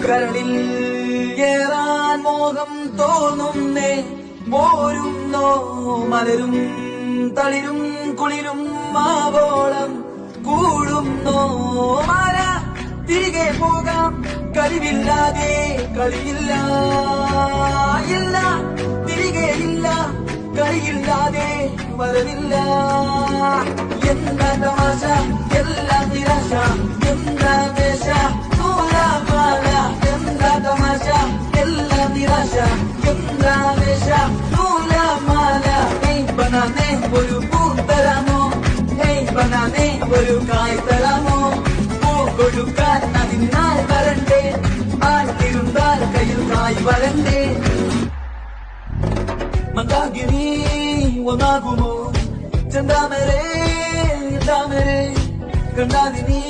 കരളിൽ ഏറാൻ മോഹം തോന്നുന്നേ, പോരുന്നോ മലരും തളിരും കുളിരും ആവോളം കൂടുന്നോ മല. തിരികെ പോകാം കഴിവില്ലാതെ, കളിയില്ല ഇല്ല, തിരികെ ഇല്ല കളിയില്ലാതെ വരവില്ല. എന്താ തമാശ, എല്ലാം നിരാശ, എന്താ വേഷ നൂലാമാല. എന്താ തമാശ, എല്ലാം നിരാശ, എന്താ വേഷ നൂലാമാല. ബനാനെ ഒരു പൂ തരാമോ, ബനാനെ ഒരു കായ് തരാമോ. പൂ കൊടുക്കാൻ അതിനാൾ വരണ്ടേ, ആട്ടിരുന്നാൽ കയ്യിൽ കായ് വരണ്ടേ. മന്ദാകിനി ഒന്നാകുമോ ചെന്താമരേ, കണ്ടാലിനി